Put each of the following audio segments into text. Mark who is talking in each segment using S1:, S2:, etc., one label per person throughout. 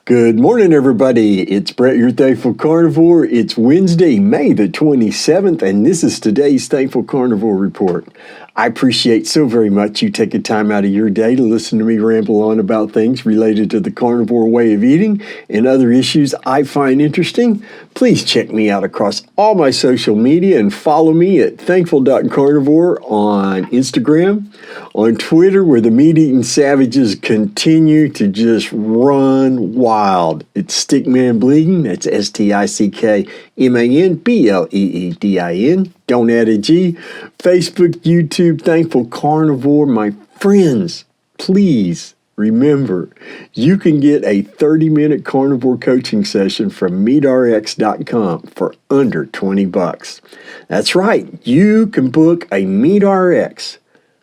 S1: Good morning, everybody. It's Brett, your Thankful Carnivore. It's Wednesday, May the 27th, and this is today's Thankful Carnivore Report. I appreciate so very much you taking time out of your day to listen to me ramble on about things related to the carnivore way of eating and other issues I find interesting. Please check me out across all my social media and follow me at thankful.carnivore on Instagram, on Twitter, where the meat-eating savages continue to just run wild. It's Stickman Bleeding. That's StickmanBleedin. Don't add a G. Facebook, YouTube, Thankful Carnivore. My friends, please remember, you can get a 30-minute carnivore coaching session from meatrx.com for under $20. That's right. You can book a MeatRx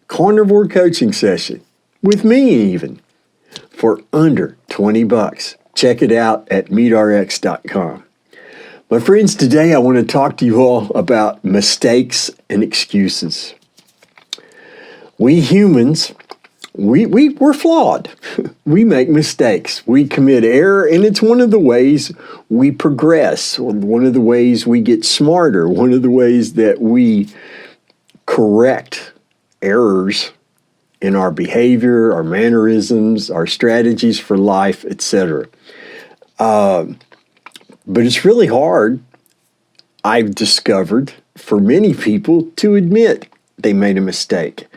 S1: carnivore coaching session with me even for under $20. Check it out at meatrx.com. My friends, today I want to talk to you all about mistakes and excuses. We humans, we're flawed. We make mistakes. We commit error, and it's one of the ways we progress, or one of the ways we get smarter, one of the ways that we correct errors in our behavior, our mannerisms, our strategies for life, etc. But it's really hard, I've discovered, for many people to admit they made a mistake.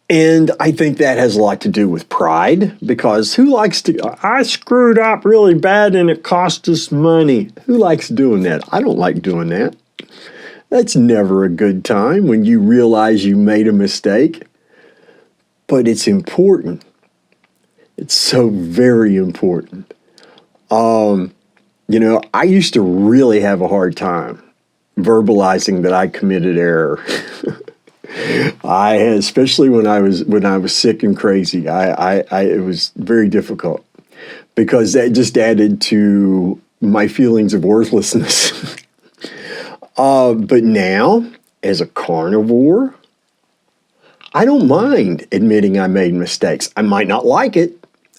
S1: And I think that has a lot to do with pride, because who likes to, I screwed up really bad and it cost us money. Who likes doing that? I don't like doing that. That's never a good time when you realize you made a mistake. But it's important. It's so very important. I used to really have a hard time verbalizing that I committed error. Especially when I was sick and crazy. It was very difficult because that just added to my feelings of worthlessness. But now, as a carnivore, I don't mind admitting I made mistakes. I might not like it.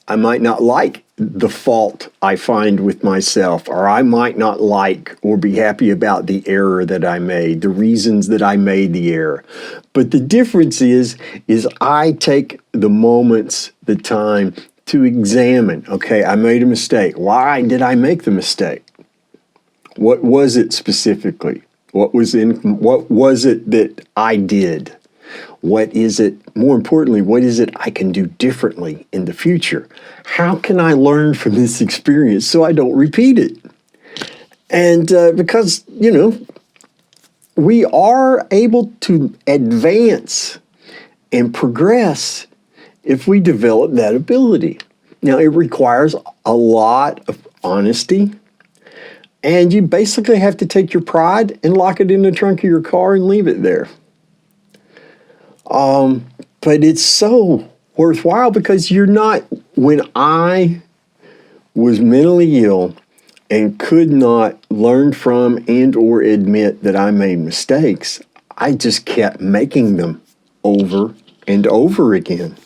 S1: I might not like the fault I find with myself, or I might not like or be happy about the error that I made, the reasons that I made the error. But the difference is I take the moments, the time to examine, okay, I made a mistake. Why did I make the mistake? What was it specifically? What was it that I did? What is it, more importantly, what is it I can do differently in the future? How can I learn from this experience so I don't repeat it? And because, we are able to advance and progress if we develop that ability. Now, it requires a lot of honesty, and you basically have to take your pride and lock it in the trunk of your car and leave it there. But it's so worthwhile because when I was mentally ill and could not learn from and or admit that I made mistakes, I just kept making them over and over again.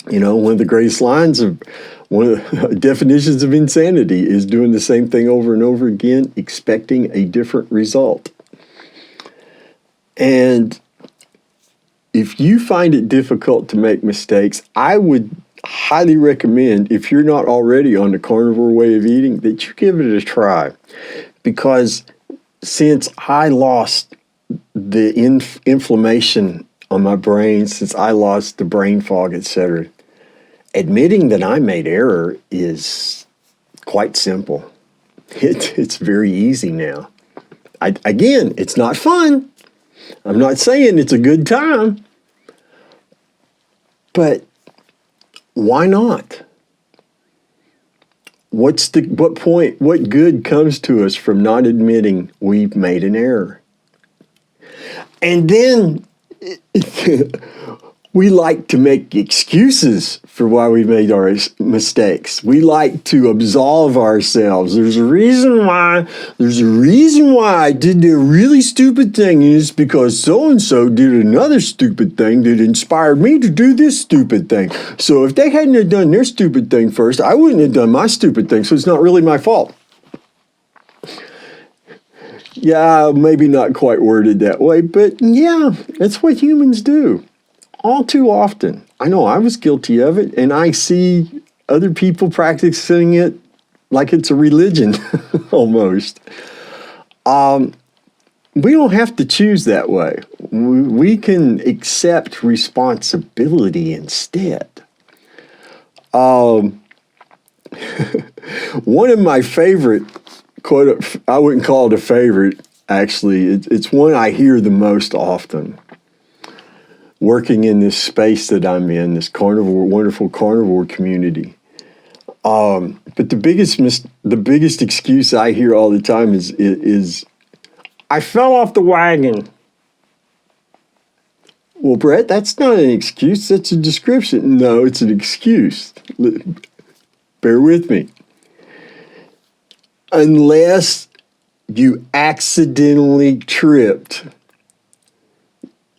S1: One of the greatest lines of one of the definitions of insanity is doing the same thing over and over again, expecting a different result. And if you find it difficult to make mistakes, I would highly recommend, if you're not already on the carnivore way of eating, that you give it a try. Because since I lost the inflammation on my brain, since I lost the brain fog, etc., admitting that I made error is quite simple. It's very easy now. Again, it's not fun. I'm not saying it's a good time. But why not? What good comes to us from not admitting we've made an error? And then We like to make excuses for why we made our mistakes. We like to absolve ourselves. There's a reason why I did the really stupid thing, and it's because so-and-so did another stupid thing that inspired me to do this stupid thing. So if they hadn't have done their stupid thing first, I wouldn't have done my stupid thing, so it's not really my fault. Yeah, maybe not quite worded that way, but yeah, that's what humans do. All too often. I know I was guilty of it, and I see other people practicing it like it's a religion, almost. We don't have to choose that way. We can accept responsibility instead. One of my favorite quote, I wouldn't call it a favorite, actually. It's one I hear the most often. Working in this space that I'm in, this wonderful carnivore community. But the biggest excuse I hear all the time is I fell off the wagon. Well, Brett, that's not an excuse. That's a description. No, it's an excuse. Bear with me. Unless you accidentally tripped,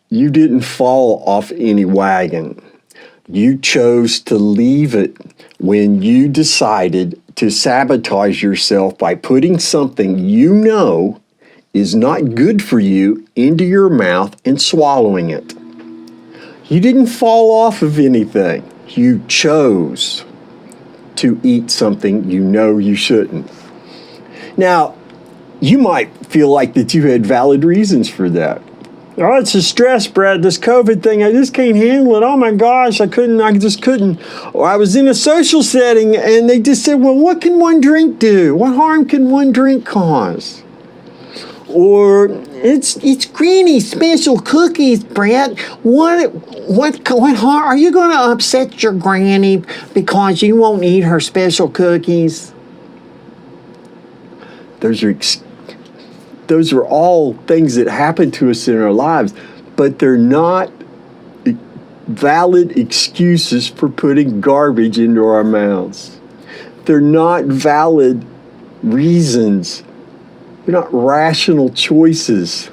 S1: you didn't fall off any wagon. You chose to leave it when you decided to sabotage yourself by putting something you know is not good for you into your mouth and swallowing it. You didn't fall off of anything. You chose to eat something you know you shouldn't. Now, you might feel like that you had valid reasons for that. Oh, it's a stress, Brad. This COVID thing, I just can't handle it. Oh my gosh, I just couldn't. Or I was in a social setting and they just said, well, what can one drink do? What harm can one drink cause? Or it's Granny's special cookies, Brad. What harm? Are you going to upset your Granny because you won't eat her special cookies? Those are all things that happen to us in our lives, but they're not valid excuses for putting garbage into our mouths. They're not valid reasons. They're not rational choices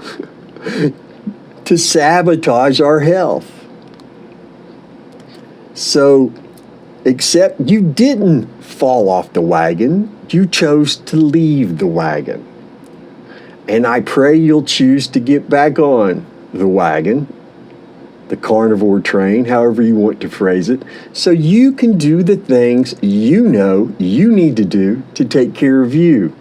S1: to sabotage our health. So, except you didn't fall off the wagon, you chose to leave the wagon. And I pray you'll choose to get back on the wagon, the carnivore train, however you want to phrase it, so you can do the things you know you need to do to take care of you.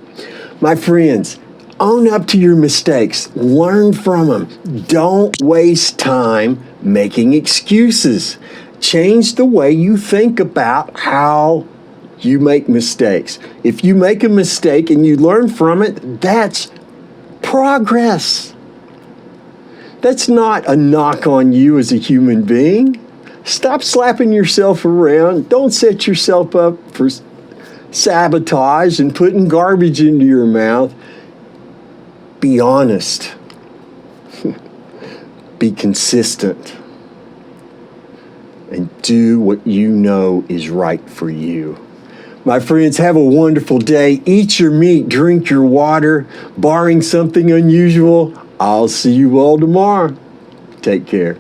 S1: My friends, own up to your mistakes. Learn from them. Don't waste time making excuses. Change the way you think about how you make mistakes. If you make a mistake and you learn from it, that's progress. That's not a knock on you as a human being. Stop slapping yourself around. Don't set yourself up for sabotage and putting garbage into your mouth. Be honest. Be consistent. And do what you know is right for you. My friends, have a wonderful day. Eat your meat, drink your water. Barring something unusual, I'll see you all tomorrow. Take care.